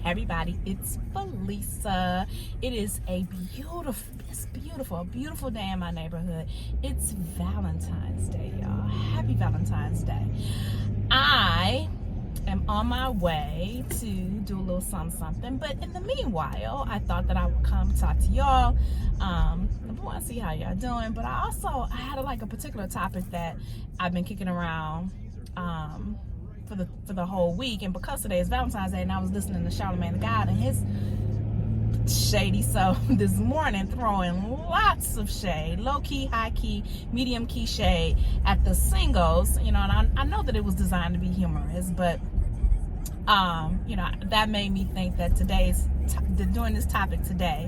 everybody, it's Felisa. It is a beautiful day in my neighborhood. It's Valentine's Day, y'all. Happy Valentine's Day. I am on my way to do a little something, but in the meanwhile, I thought that I would come talk to y'all. I want to see how y'all doing, but I had a particular topic that I've been kicking around for the whole week, and because today is Valentine's Day and I was listening to Charlemagne the God and his shady self this morning, throwing lots of shade, low key, high key, medium key shade at the singles, and I know that it was designed to be humorous, but that made me think that doing this topic today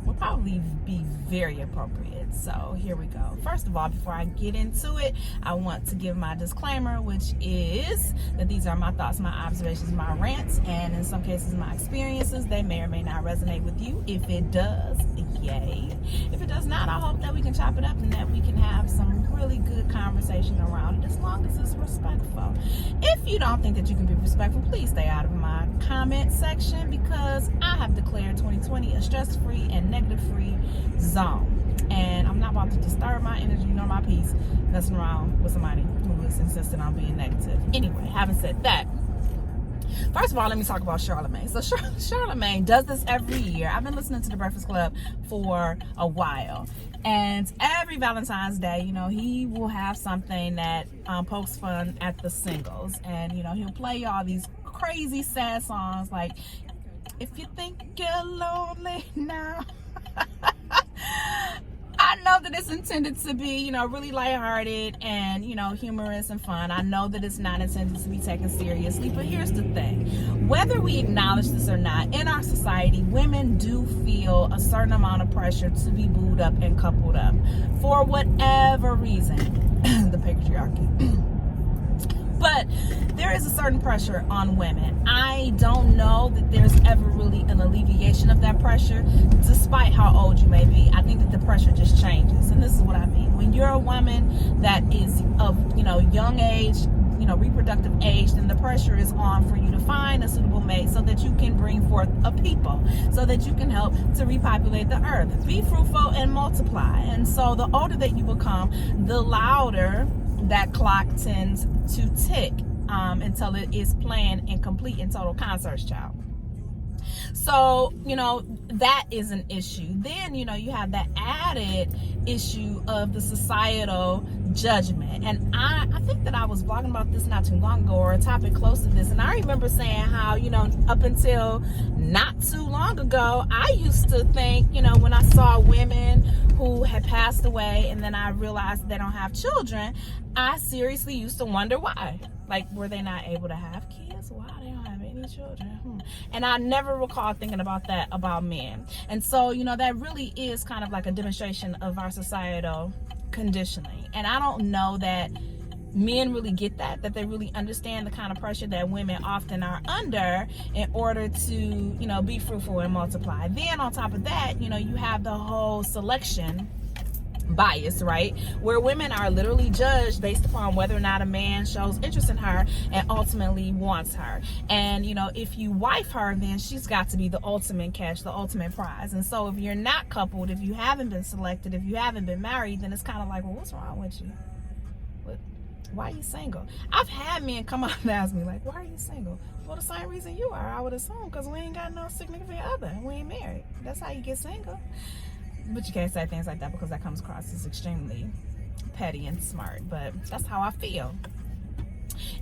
will probably be very appropriate. So here we go. First of all, before I get into it, I want to give my disclaimer, which is that these are my thoughts, my observations, my rants, and in some cases my experiences. They may or may not resonate with you. If it does, yay. If it does not, I hope that we can chop it up and that we can have some really good conversation around it, as long as it's respectful. If you don't think that you can be respectful, please stay out of my comment section, because I have declared 2020 a stress-free and negative-free zone. And I'm not about to disturb my energy nor my peace messing around with somebody who is insistent on being negative. Anyway, having said that, first of all, let me talk about Charlemagne. So Charlemagne does this every year. I've been listening to The Breakfast Club for a while. And every Valentine's Day, he will have something that pokes fun at the singles. And, he'll play all these crazy sad songs like, if you think you're lonely now. I know that it's intended to be, really lighthearted and, humorous and fun. I know that it's not intended to be taken seriously, but here's the thing. Whether we acknowledge this or not, in our society, women do feel a certain amount of pressure to be booed up and coupled up for whatever reason. The patriarchy. But there is a certain pressure on women. I don't know that there's ever really an alleviation of that pressure, despite how old you may be. I think that the pressure just changes. And this is what I mean. When you're a woman that is of, young age, reproductive age, then the pressure is on for you to find a suitable mate so that you can bring forth a people, so that you can help to repopulate the earth. Be fruitful and multiply. And so the older that you become, the louder that clock tends to tick until it is playing in complete and total concert, child. So, that is an issue. Then, you have that added issue of the societal judgment. And I think that I was blogging about this not too long ago, or a topic close to this. And I remember saying how, up until not too long ago, I used to think, when I saw women who had passed away and then I realized they don't have children, I seriously used to wonder why. Like, were they not able to have kids? Why they don't have any children? And I never recall thinking about that about men. And so, that really is kind of like a demonstration of our societal conditioning. And I don't know that men really get that they really understand the kind of pressure that women often are under in order to, be fruitful and multiply. Then on top of that, you have the whole selection bias, right, where women are literally judged based upon whether or not a man shows interest in her and ultimately wants her. And if you wife her, then she's got to be the ultimate catch, the ultimate prize. And so if you're not coupled, if you haven't been selected, if you haven't been married, then it's kind of like, well, what's wrong with you? Why are you single? I've had men come up and ask me, like, why are you single? Well, the same reason you are, I would assume, because we ain't got no significant other. We ain't married. That's how you get single. But you can't say things like that because that comes across as extremely petty and smart. But that's how I feel.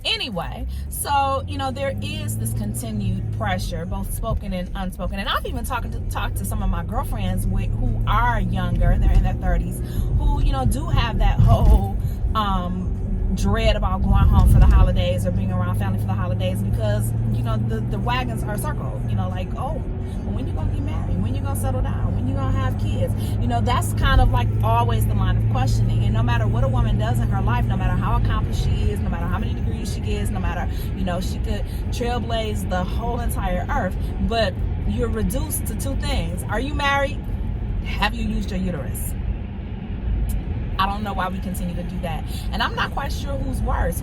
Anyway, so, there is this continued pressure, both spoken and unspoken. And I've even talked to some of my girlfriends who are younger, they're in their 30s, who, do have that whole dread about going home for the holidays or being around family for the holidays, because the wagons are circled, like, oh, well, when you gonna get married, when you gonna settle down, when you gonna have kids, that's kind of like always the line of questioning. And no matter what a woman does in her life, no matter how accomplished she is, no matter how many degrees she gets, no matter, she could trailblaze the whole entire earth, but you're reduced to two things. Are you married? Have you used your uterus? I don't know why we continue to do that. And I'm not quite sure who's worse.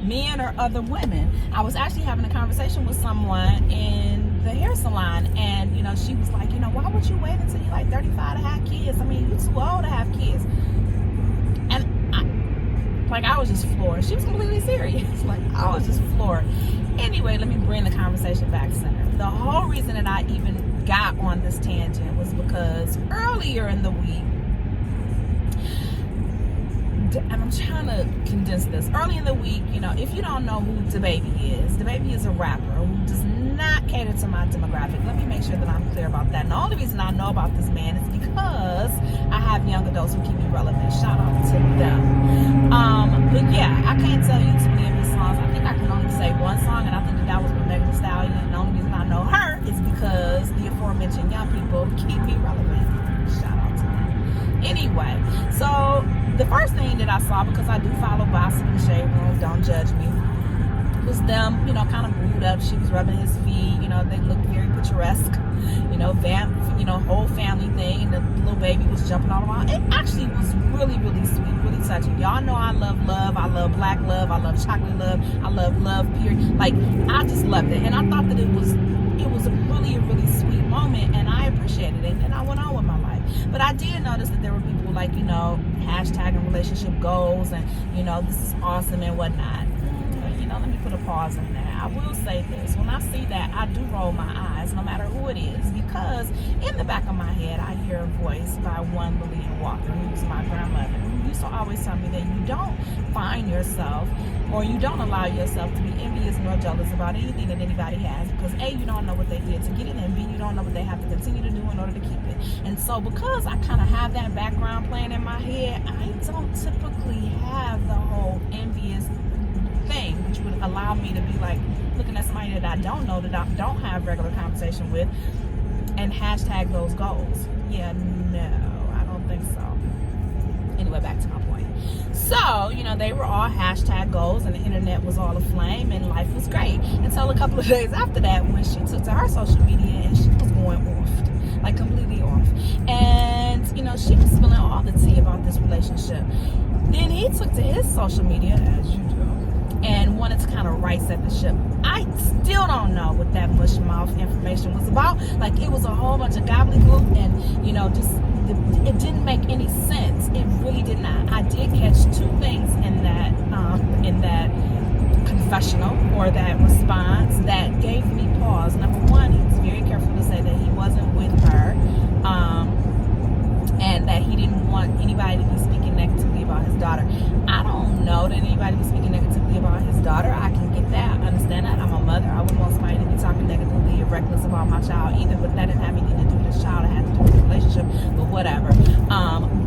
men or other women. I was actually having a conversation with someone in the hair salon, and she was like, why would you wait until you're like 35 to have kids? I mean, you're too old to have kids. And I was just floored. She was completely serious. I was just floored. Anyway, let me bring the conversation back center. The whole reason that I even got on this tangent was because earlier in the week, and I'm trying to condense this. Early in the week, if you don't know who DaBaby is a rapper who does not cater to my demographic. Let me make sure that I'm clear about that. And the only reason I know about this man is because I have young adults who keep me relevant. Shout out to them. But yeah, I can't tell you too many of his songs. I think I can only say one song, and I think that was with Megan Thee Stallion. And the only reason I know her is because the aforementioned young people keep me relevant. Shout out to them. Anyway, so the first thing that I saw, because I do follow Gossip in the Shade Room, don't judge me, was them, kind of brewed up. She was rubbing his feet, they looked very picturesque, whole family thing, and the little baby was jumping all around. It actually was really, really sweet, really touching. Y'all know I love love, I love black love, I love chocolate love, I love love, period. I just loved it, and I thought that it was a really, really sweet moment, and I appreciated it, and I went on with my life. But I did notice that there were people hashtagging relationship goals, and this is awesome and whatnot. Let me put a pause on that. I will say this: when I see that, I do roll my eyes, no matter who it is, because in the back of my head, I hear a voice by one Lillian Walker, who was my grandmother, who used to always tell me that you don't find yourself, or you don't allow yourself to be envious nor jealous about anything that anybody has, because A, you don't know what they did to get it, and B, you don't know what they have to continue to do in order to keep it. And so, because I kind of have that background playing in my head, I don't typically have the whole envious thing, which would allow me to be looking at somebody that I don't know, that I don't have regular conversation with, and hashtag those goals. Yeah, no, I don't think so. Anyway, back to my point. So, they were all hashtag goals, and the internet was all aflame, and life was great until a couple of days after that, when she took to her social media and she was going off, completely off. And she was spilling all the tea about this relationship. Then he took to his social media, as you do, and wanted to kind of right set the ship. I still don't know what that mush mouth information was about. It was a whole bunch of gobbledygook, and it didn't make any sense. It really did not. I did catch two things in that confessional, or that response, that gave me pause. Number one, he was very careful to say that he wasn't with her, and that he didn't want anybody to be speaking negatively about his daughter. I don't know that anybody was speaking negatively about his daughter. I can get that. I understand that. I'm a mother. I wouldn't want somebody to be talking negatively or reckless about my child either, but that didn't have anything to do with his child. It had to do with the relationship, but whatever.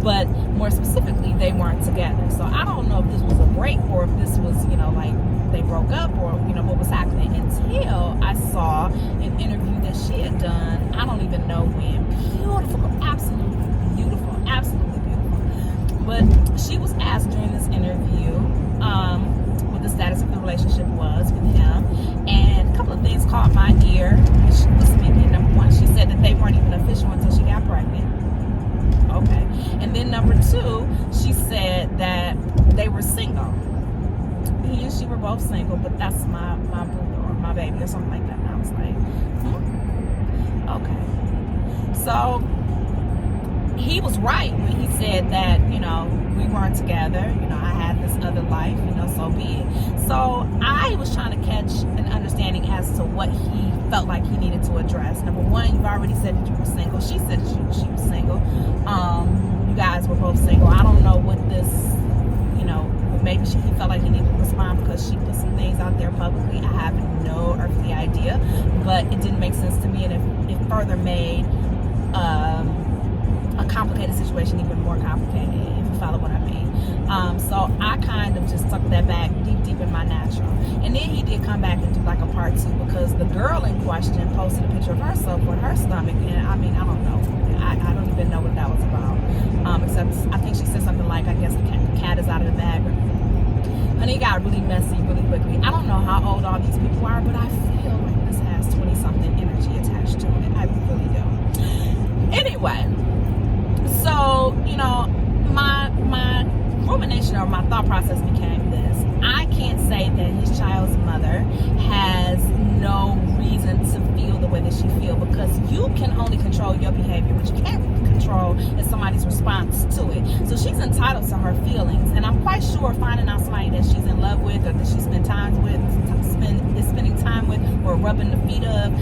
But more specifically, they weren't together. So I don't know if this was a break, or if this was, they broke up, or, what was happening, until I saw an interview that she had done. I don't even know when. Beautiful. Absolutely beautiful. Absolutely beautiful. But she was asked during this interview what the status of the relationship was with him, and a couple of things caught my ear when she was speaking. Number one, she said that they weren't even official until she got pregnant. Okay. And then number two, she said that they were single. He and she were both single, but that's my boo, or my baby, or something like that. And I was like, okay. So he was right when he said that, we weren't together, I had this other life, so be it. So I was trying to catch an understanding as to what he felt like he needed to address. Number one, you've already said that you were single. She said that she was single. You guys were both single. I don't know what this, maybe he felt like he needed to respond because she put some things out there publicly. I have no earthly idea, but it didn't make sense to me, and it further made a complicated situation even more complicated, if you follow what I mean. So I kind of just tucked that back deep in my natural. And then he did come back and do a part two, because the girl in question posted a picture of herself with her stomach, and I don't know. I don't even know what that was about. Except I think she said something like, I guess the cat is out of the bag. And it got really messy really quickly. I don't know how old all these people are, but I feel like this has 20-something energy attached to it. I really do. Anyway, so, my rumination, or my thought process became this: I can't say that what you can't control is somebody's response to it. So she's entitled to her feelings, and I'm quite sure finding out somebody that she's in love with, or that she spends time with, is spending time with, or rubbing the feet of,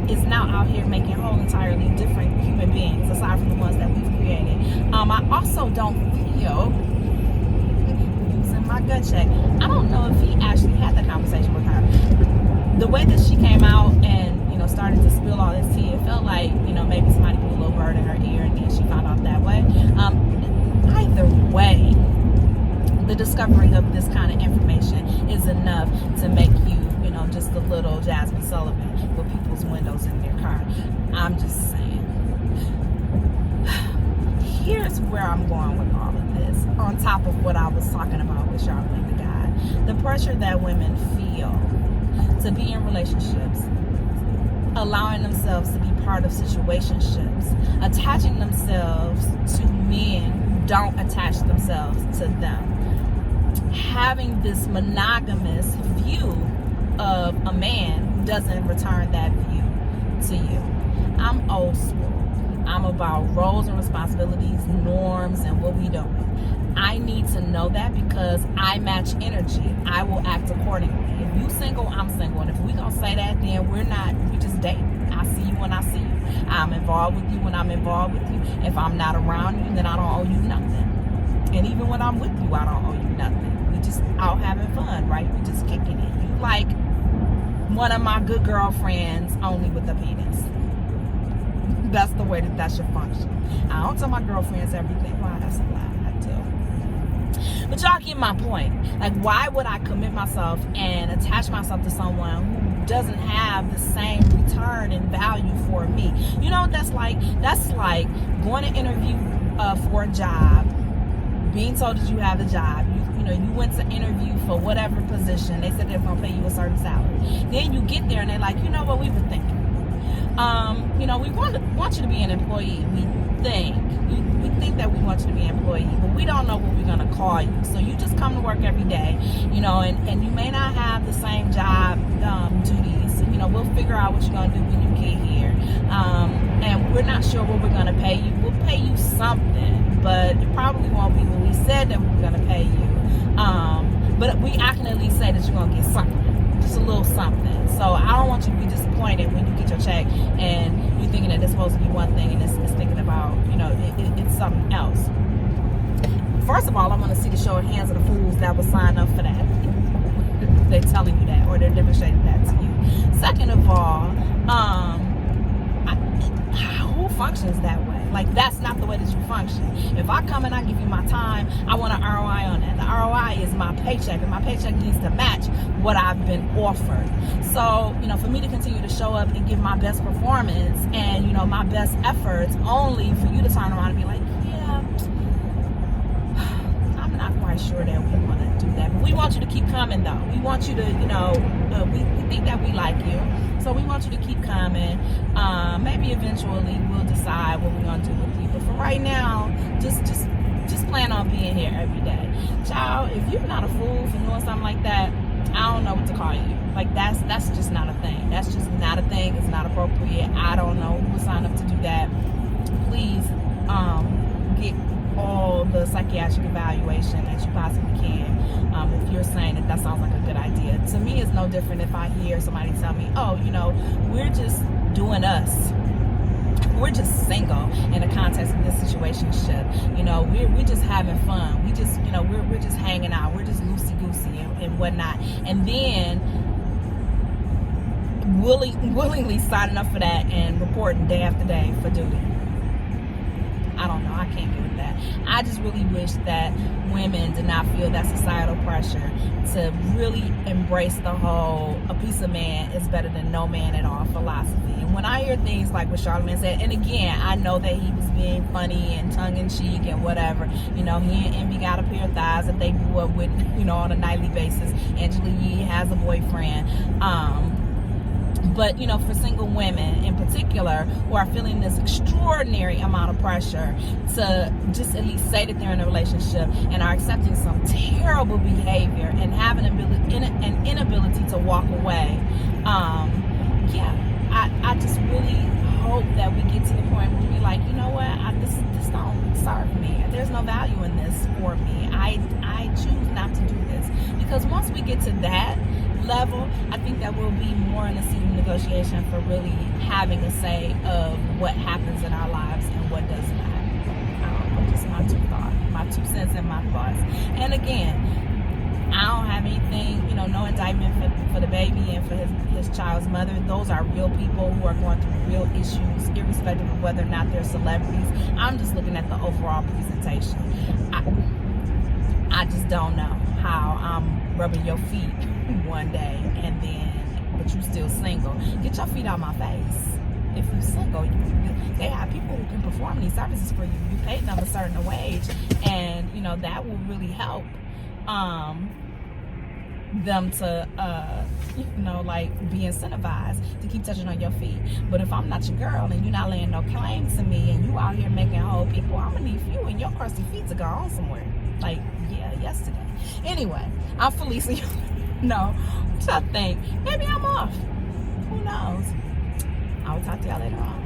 is now out here making whole entirely different human beings aside from the ones that we've created. I also don't feel, using my gut check, I don't know if he actually had that conversation with her. The way that she came out and started to spill all this tea, it felt like maybe somebody put a little bird in her ear and then she found out that way. Either way, the discovering of this kind of information is enough to make you just a little Jasmine Sullivan with people's windows in their car. I'm just saying. Here's where I'm going with all of this, on top of what I was talking about with Charlamagne the God. The pressure that women feel to be in relationships, allowing themselves to be part of situationships, attaching themselves to men who don't attach themselves to them, having this monogamous view of a man who doesn't return that view to you. I'm old school. I'm about roles and responsibilities, norms, and what we doing. I need to know that because I match energy. I will act accordingly. If you single, I'm single. And if we gonna say that, then we just date. I see you when I see you. I'm involved with you when I'm involved with you. If I'm not around you, then I don't owe you nothing. And even when I'm with you, I don't owe you nothing. We just out having fun, right? We just kicking it. You like one of my good girlfriends only with a penis. That's the way that should function. I don't tell my girlfriends everything. Wow, that's a lie. I do. But y'all get my point. Like, why would I commit myself and attach myself to someone who doesn't have the same return and value for me? You know what that's like? That's like going to interview for a job, being told that you have the job. You went to interview for whatever position. They said they were going to pay you a certain salary. Then you get there and they're like, you know what, we were thinking. We want you to be an employee. We think that we want you to be an employee, but we don't know what we're going to call you. So you just come to work every day, and you may not have the same job duties. We'll figure out what you're going to do when you get here. And we're not sure what we're going to pay you. We'll pay you something, but it probably won't be what we said that we were going to pay you. But I can at least say that you're going to get something, just a little something. So I don't want you to be disappointed when you get your check and you're thinking that it's supposed to be one thing and it's thinking about, it's something else. First of all, I want to see the show of hands of the fools that will sign up for that. They're telling you that, or they're demonstrating that to you. Second of all, who functions that way? Like, that's not the way that you function. If I come and I give you my time, I want an ROI on that. The ROI is my paycheck, and my paycheck needs to match what I've been offered. So, for me to continue to show up and give my best performance and, my best efforts, only for you to turn around and be like, yeah, I'm not quite sure that we want to do that. But we want you to keep coming, though. We want you to, we think that we like you. So we want you to keep coming. Maybe eventually we'll decide what we're gonna do with you. But for right now, just plan on being here every day. Child, if you're not a fool for doing something like that, I don't know what to call you. Like, that's just not a thing. That's just not a thing. It's not appropriate. I don't know who will sign up to do that. Please get all the psychiatric evaluation that you possibly can. If you're saying that sounds like a good idea. To me, it's no different if I hear somebody tell me, oh, we're just doing us. We're just single in the context of this situationship. We're just having fun. We just, we're just hanging out. We're just loosey-goosey and whatnot. And then willingly signing up for that and reporting day after day for duty. I don't know. I can't get with that. I just really wish that women did not feel that societal pressure to really embrace the whole "a piece of man is better than no man at all" philosophy. And when I hear things like what Charlamagne said, and again, I know that he was being funny and tongue-in-cheek and whatever. He and Envy got a pair of thighs that they grew up with, on a nightly basis. Angela Yee has a boyfriend. But, for single women in particular who are feeling this extraordinary amount of pressure to just at least say that they're in a relationship and are accepting some terrible behavior and have an inability to walk away, I just really hope that we get to the point where we're like, you know get to that level, I think that we'll be more in a seat of negotiation for really having a say of what happens in our lives and what does not. Just my two cents and my thoughts. And again, I don't have anything, no indictment for the baby and for his child's mother. Those are real people who are going through real issues, irrespective of whether or not they're celebrities. I'm just looking at the overall presentation. I just don't know how I'm rubbing your feet one day but you still single. Get your feet out my face. If you're single, they have people who can perform these services for you. You pay them a certain wage, and that will really help them to be incentivized to keep touching on your feet. But if I'm not your girl and you're not laying no claims to me and you out here making whole people, I'm gonna need you and your crusty feet to go on somewhere. Yesterday. Anyway, I'm Felisa. No, what y'all think? Maybe I'm off. Who knows? I'll talk to y'all later on.